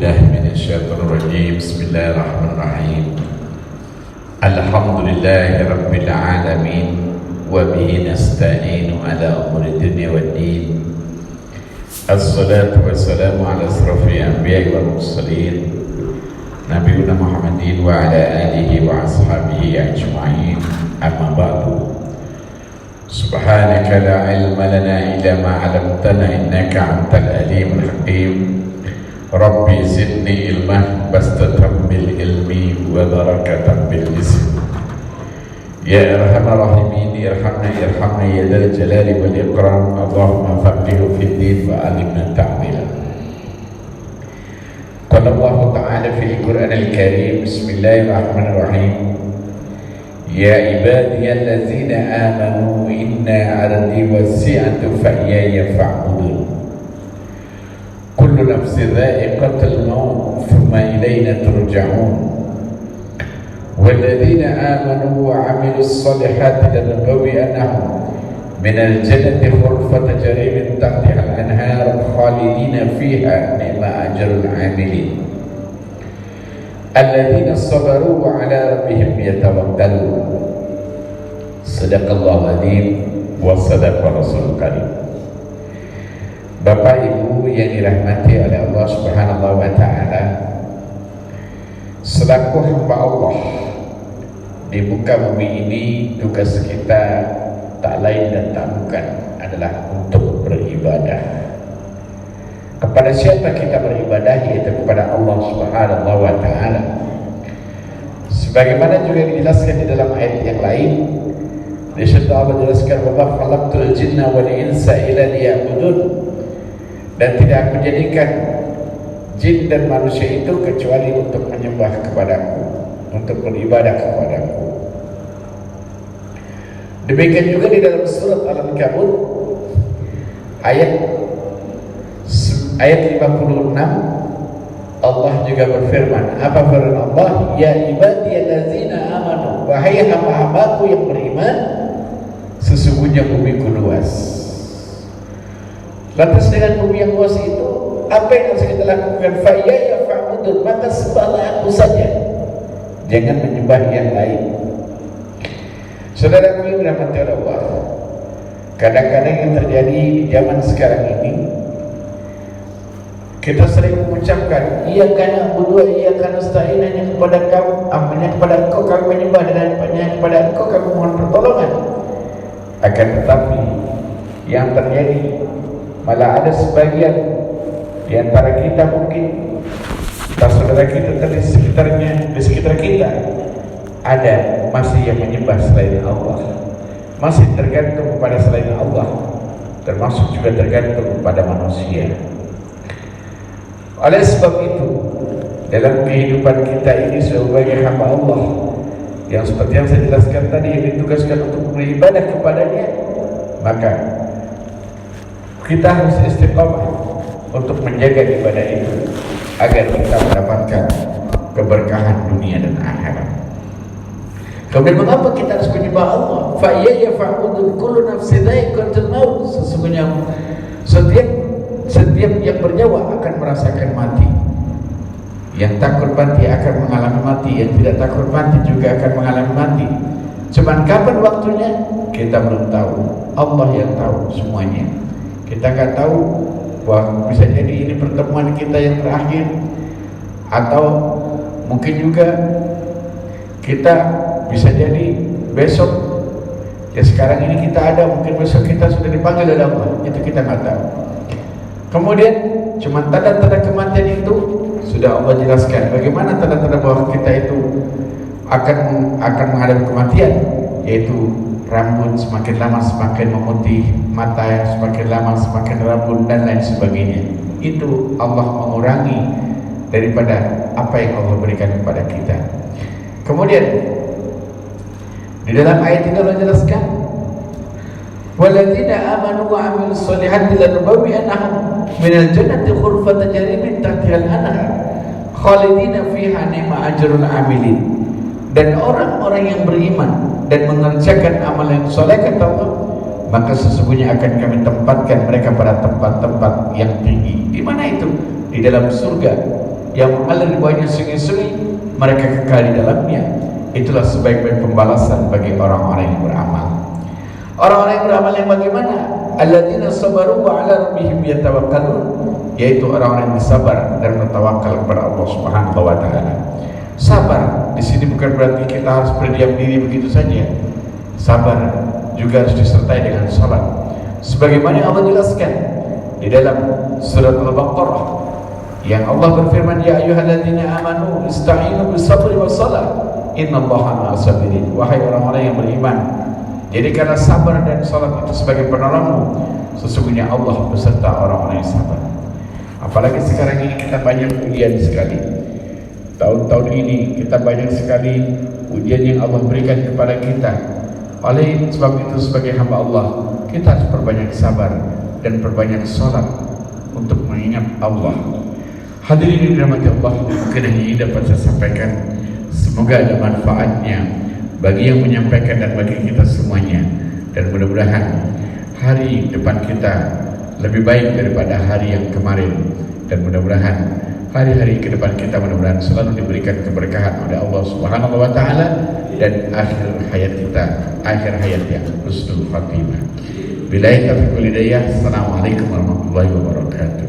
بالله من الشيطان الرجيم بسم الله الرحمن الرحيم الحمد لله رب العالمين وبه نستعين على أمور الدنيا والدين الصلاة والسلام على أشرف الأنبياء والمرسلين نبينا محمد وعلى آله وأصحابه أجمعين أما بعد سبحانك لا علم لنا إلا ما علمتنا إنك أنت العليم الحكيم ربي زدني علما بسطة بالعلم وبركة بالجسم يا أرحم الراحمين ارحمنا يا ذا الجلال والإكرام اللهم فقهه في الدين وعلمنا تأويلا. قال الله تعالى في القرآن الكريم بسم الله الرحمن الرحيم يا عبادي الذين آمنوا إن أرضي واسعة فإياي فاعبدون كل نفس ذائقة الموت ثم إلينا ترجعون والذين آمنوا وعملوا الصالحات لنبوئنهم من الجنة غرفة تجري من تحتها الأنهار خالدين فيها نعم أجر العاملين الذين صبروا وعلى ربهم يتوكلون صدق الله العظيم وصدق رسول الكريم. Bapak Ibu yang dirahmati oleh Allah Subhanahu wa taala, selaku hamba Allah di muka bumi ini, tugas kita tak lain dan tak bukan adalah untuk beribadah. Kepada siapa kita beribadah? Yaitu kepada Allah Subhanahu wa taala. Sebagaimana juga dijelaskan di dalam ayat yang lain, di situ Allah jelaskan bahwa khalaqtul jinna wal insa illa liya'budun, dan tidak aku jadikan jin dan manusia itu kecuali untuk menyembah kepadaku, untuk beribadah kepadaku. Demikian juga di dalam surat Al-Ankabut ayat 56 Allah juga berfirman. Apa firman Allah? Ya ibadiyallazina amanu, wahai hamba-hambaku yang beriman, sesungguhnya bumiku luas. Lantas dengan bumi yang luas itu, apa yang harus kita lakukan? Fa'iyaya fa'budun, maka sembahlah aku saja, jangan menyembah yang lain. Saudaraku yang dirahmati Allah, kadang-kadang yang terjadi di zaman sekarang ini, kita sering mengucapkan iya kana budua, iya kana nasta'in, hanya kepada kamu, hanya kepada engkau kami menyembah, dan hanya kepada engkau kami mohon pertolongan. Akan tetapi yang terjadi malah ada sebagian di antara kita, mungkin saudara kita di sekitar kita ada masih yang menyembah selain Allah, masih tergantung kepada selain Allah, termasuk juga tergantung kepada manusia. Oleh sebab itu, dalam kehidupan kita ini sebagai hamba Allah, yang seperti yang saya jelaskan tadi, yang ditugaskan untuk beribadah kepadanya, maka kita harus istiqamah untuk menjaga ibadah itu agar kita mendapatkan keberkahan dunia dan akhirat. Kemudian mengapa kita harus menyembah Allah? Fa iyaya fa'budun kullu nafsin dha'iqatul maut. Sesungguhnya setiap yang bernyawa akan merasakan mati. Yang takut mati akan mengalami mati, yang tidak takut mati juga akan mengalami mati. Cuman kapan waktunya kita belum tahu. Allah yang tahu semuanya. Kita nggak tahu bahwa bisa jadi ini pertemuan kita yang terakhir, atau mungkin juga kita bisa jadi besok, ya sekarang ini kita ada, mungkin besok kita sudah dipanggil oleh Allah, itu kita nggak tahu. Kemudian cuma tanda-tanda kematian itu sudah Allah jelaskan. Bagaimana tanda-tanda bahwa kita itu akan menghadapi kematian, yaitu rambut semakin lama semakin memutih, mata semakin lama semakin rabun, dan lain sebagainya. Itu Allah mengurangi daripada apa yang Allah berikan kepada kita. Kemudian di dalam ayat ini Allah jelaskan, walladzina amanu wa 'amilus solihati lanubawwi'annahum minal jannati ghurfatan tajri min tahtiha al-anhar khalidina fiha ni'ma ajrul 'amilin. Dan orang-orang yang beriman dan mengerjakan amal yang soleh, kata Allah, maka sesungguhnya akan kami tempatkan mereka pada tempat-tempat yang tinggi. Di mana itu? Di dalam surga yang mengalir di bawahnya sungai-sungai, mereka kekal di dalamnya. Itulah sebaik-baik pembalasan bagi orang-orang yang beramal. Orang-orang yang beramal yang bagaimana? Alladzina sabaru wa 'ala rabbihim yatawakkalun, yaitu orang-orang yang bersabar dan bertawakal kepada Allah Subhanahu wa taala. Sabar di sini bukan berarti kita harus berdiam diri begitu saja. Sabar juga harus disertai dengan salat. Sebagaimana yang Allah jelaskan di dalam surat Al-Baqarah, yang Allah berfirman, ya ayyuhalladzina amanu ista'inu bis-sabri was-salah innallaha ma'as sabirin. Wahai orang-orang yang beriman, jadikanlah sabar dan salat itu sebagai penolongmu, sesungguhnya Allah beserta orang-orang yang sabar. Apalagi sekarang ini kita banyak ujian sekali. Tahun-tahun ini kita banyak sekali ujian yang Allah berikan kepada kita. Oleh sebab itu sebagai hamba Allah, kita harus perbanyak sabar dan perbanyak salat untuk mengingat Allah. Hadirin yang dirahmati Allah, mungkin ini dapat saya sampaikan. Semoga ada manfaatnya bagi yang menyampaikan dan bagi kita semuanya. Dan mudah-mudahan hari depan kita lebih baik daripada hari yang kemarin. Dan mudah-mudahan hari-hari ke depan kita mudah-mudahan selalu diberikan keberkahan oleh Allah Subhanahu wa taala, dan akhir hayat kita akhir hayat yang husnul khatimah. Billahi taufiq wal hidayah. Assalamualaikum warahmatullahi wabarakatuh.